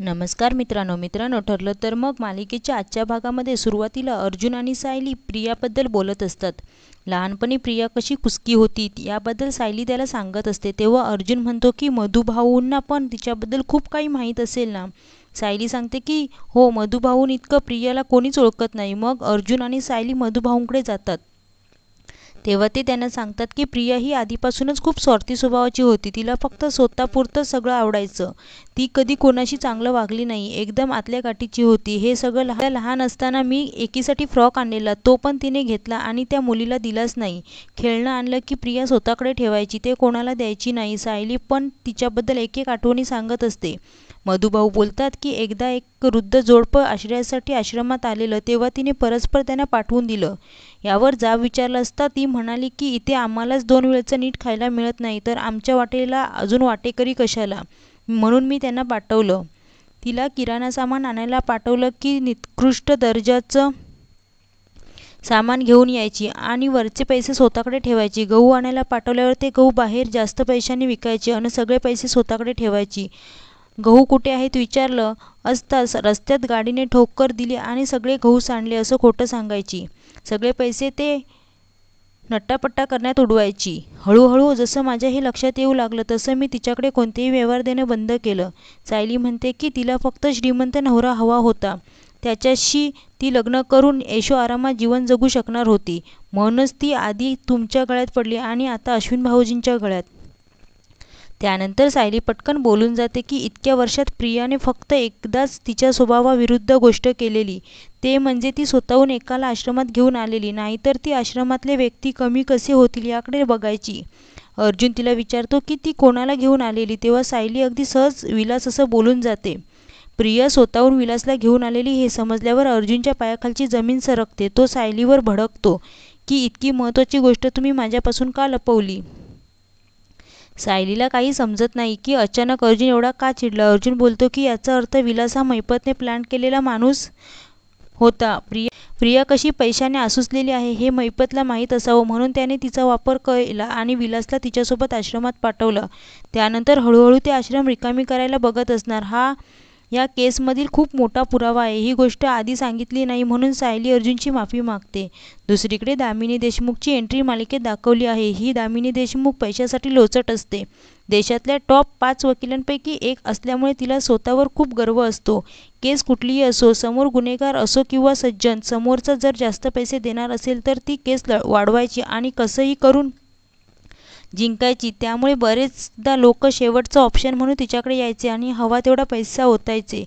नमस्कार मित्रांनो ठरलं तर मग मालिकेच्या आजच्या भागामध्ये सुरुवातीला अर्जुन आणि सायली प्रियाबद्दल बोलत असतात। लहानपणी प्रिया कशी कुसकी होती याबद्दल सायली त्याला सांगत असते, तेव्हा अर्जुन म्हणतो की मधुभाऊंना पण तिच्याबद्दल खूप काही माहीत असेल ना। सायली सांगते की हो, मधुभाऊन इतकं प्रियाला कोणीच ओळखत नाही। मग अर्जुन आणि सायली मधुभाऊंकडे जातात, तेव्हा ते त्यांना सांगतात की प्रिया ही आधीपासूनच खूप स्वार्थी स्वभावाची होती। तिला फक्त स्वतःपुरतं सगळं आवडायचं। ती कधी कोणाशी चांगलं वागली नाही, एकदम आतल्या गाठीची होती। हे सगळं लहान असताना मी एकीसाठी फ्रॉक आणलेला, तो पण तिने घेतला आणि त्या मुलीला दिलाच नाही। खेळणं आणलं की प्रिया स्वतःकडे ठेवायची, ते कोणाला द्यायची नाही। सायली पण तिच्याबद्दल एक एक आठवणी सांगत असते। मधुभाऊ बोलतात की एकदा एक वृद्ध जोडपं आश्रयासाठी आश्रमात आलेलं, तेव्हा तिने परस्पर त्यांना पाठवून दिलं। यावर जाब विचारलं असता ती म्हणाली की इथे आम्हालाच 2 वेळचं नीट खायला मिळत नाही, तर आमच्या वाटेला अजून वाटेकरी कशाला, म्हणून मी त्यांना पाठवलं। तिला किराणा सामान आणायला पाठवलं की निकृष्ट दर्जाचं सामान घेऊन यायची आणि वरचे पैसे स्वतःकडे ठेवायची। गहू आणायला पाठवल्यावर ते गहू बाहेर जास्त पैशांनी विकायची आणि सगळे पैसे स्वतःकडे ठेवायची। गहू कुठे आहेत विचारलं असताच रस्त्यात गाडीने ठोकर दिली आणि सगळे गहू सांडले असं खोटं सांगायची। सगळे पैसे ते नट्टापट्टा करण्यात उडवायची। हळूहळू जसं माझ्या हे लक्षात येऊ लागलं तसं मी तिच्याकडे कोणतेही व्यवहार देणं बंद केलं। सायली म्हणते की तिला फक्त श्रीमंत नवरा हवा होता, त्याच्याशी ती लग्न करून ऐशोआरामात जीवन जगू शकणार होती, म्हणूनच ती आधी तुमच्या गळ्यात पडली आणि आता अश्विन भाऊजींच्या गळ्यात। त्यानंतर सायली पटकन बोलून जाते की इतक्या वर्षात प्रियाने फक्त एकदाच तिच्या स्वभावाविरुद्ध गोष्ट केलेली, ते म्हणजे ती स्वतःहून एकाला आश्रमात घेऊन आलेली, नाहीतर ती आश्रमातले व्यक्ती कमी कसे होतील याकडे बघायची। अर्जुन तिला विचारतो की ती कोणाला घेऊन आलेली, तेव्हा सायली अगदी सहज विलास असं बोलून जाते। प्रिया स्वतःहून विलासला घेऊन आलेली हे समजल्यावर अर्जुनच्या पायाखालची जमीन सरकते। तो सायलीवर भडकतो की इतकी महत्त्वाची गोष्ट तुम्ही माझ्यापासून का लपवली। सायलीला काही समजत नाही की अचानक अर्जुन एवढा का चिडला। अर्जुन बोलतो की याचा अर्थ विलास हा मैपतने प्लॅन केलेला माणूस होता। प्रिया कशी पैशाने आसुसलेली आहे हे मैपतला माहीत असावं, म्हणून त्याने तिचा वापर केला आणि विलासला तिच्यासोबत आश्रमात पाठवलं। त्यानंतर हळूहळू ते आश्रम रिकामी करायला बघत असणार। हा या केसमधील खूप मोठा पुरावा आहे। ही गोष्ट आधी सांगितली नाही म्हणून सायली अर्जुनची माफी मागते। दुसरीकडे दामिनी देशमुखची एंट्री मालिकेत दाखवली आहे। ही दामिनी देशमुख पैशासाठी लोचट असते। देशातल्या टॉप 5 वकिलांपैकी एक असल्यामुळे तिला स्वतःवर खूप गर्व असतो। केस कुठलीही असो, समोर गुन्हेगार असो किंवा सज्जन, समोरचा जर जास्त पैसे देणार असेल तर ती केस वाढवायची आणि कसंही करून जिंकायची। त्यामुळे बरेचदा लोक शेवटचं ऑप्शन म्हणून तिच्याकडे यायचे आणि हवा तेवढा पैसा ओतायचे।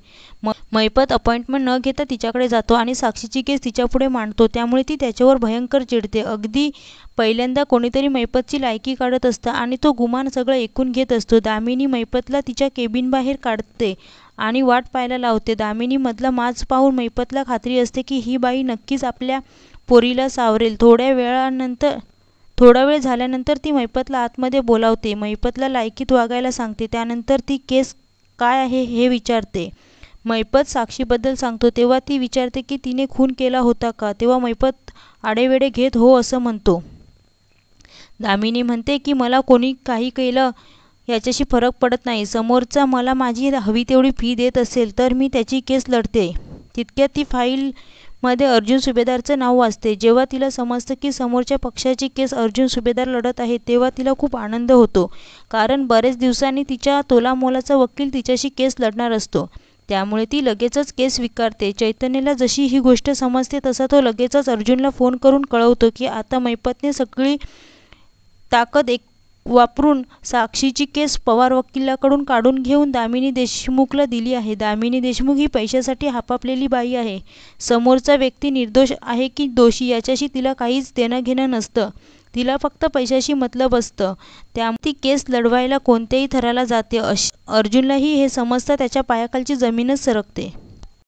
मैपत अपॉइंटमेंट न घेता तिच्याकडे जातो आणि साक्षीची केस तिच्यापुढे मांडतो, त्यामुळे ती त्याच्यावर भयंकर चिडते। अगदी पहिल्यांदा कोणीतरी मैपतची लायकी काढत असतं आणि तो गुमान सगळं ऐकून घेत असतो। दामिनी मैपतला तिच्या केबिनबाहेर काढते आणि वाट पाहायला लावते। दामिनी मधला माज पाहून मैपतला खात्री असते की ही बाई नक्कीच आपल्या पोरीला सावरेल। थोडा वेळ झाल्यानंतर ती मैपतला आतमध्ये बोलावते, मैपतला लायकीत वागायला सांगते। त्यानंतर ती केस काय आहे हे विचारते। मैपत साक्षीबद्दल सांगतो, तेव्हा ती विचारते की तिने खून केला होता का, तेव्हा मैपत आडेवेडे घेत हो असं म्हणतो। दामिनी म्हणते की मला कोणी काही केलं याच्याशी फरक पडत नाही, समोरचा मला माझी हवी तेवढी फी देत असेल तर मी त्याची केस लढते। तितक्यात ती फाईलमध्ये अर्जुन सुभेदारचं नाव वाचते। जेव्हा तिला समजतं की समोरच्या पक्षाची केस अर्जुन सुभेदार लढत आहेत, तेव्हा तिला खूप आनंद होतो, कारण बरेच दिवसांनी तिच्या तोलामोलाचा वकील तिच्याशी केस लढणार असतो। त्यामुळे ती लगेचच केस स्वीकारते। चैतन्यला जशी ही गोष्ट समजते तसा तो लगेचच अर्जुनला फोन करून कळवतो की आता मैपतने सगळी ताकद वापरून साक्षीची केस पवार वकिलाकडून काढून घेऊन दामिनी देशमुखला दिली आहे। दामिनी देशमुख ही पैशासाठी हापापलेली बाई आहे। समोरचा व्यक्ती निर्दोष आहे की दोषी याच्याशी तिला काहीच देणं घेणं नसतं, तिला फक्त पैशाशी मतलब असतं। त्यामुळे ती केस लढवायला कोणत्याही थराला जाते। अर्जुनलाही हे समजता त्याच्या पायाखालची जमीनच सरकते।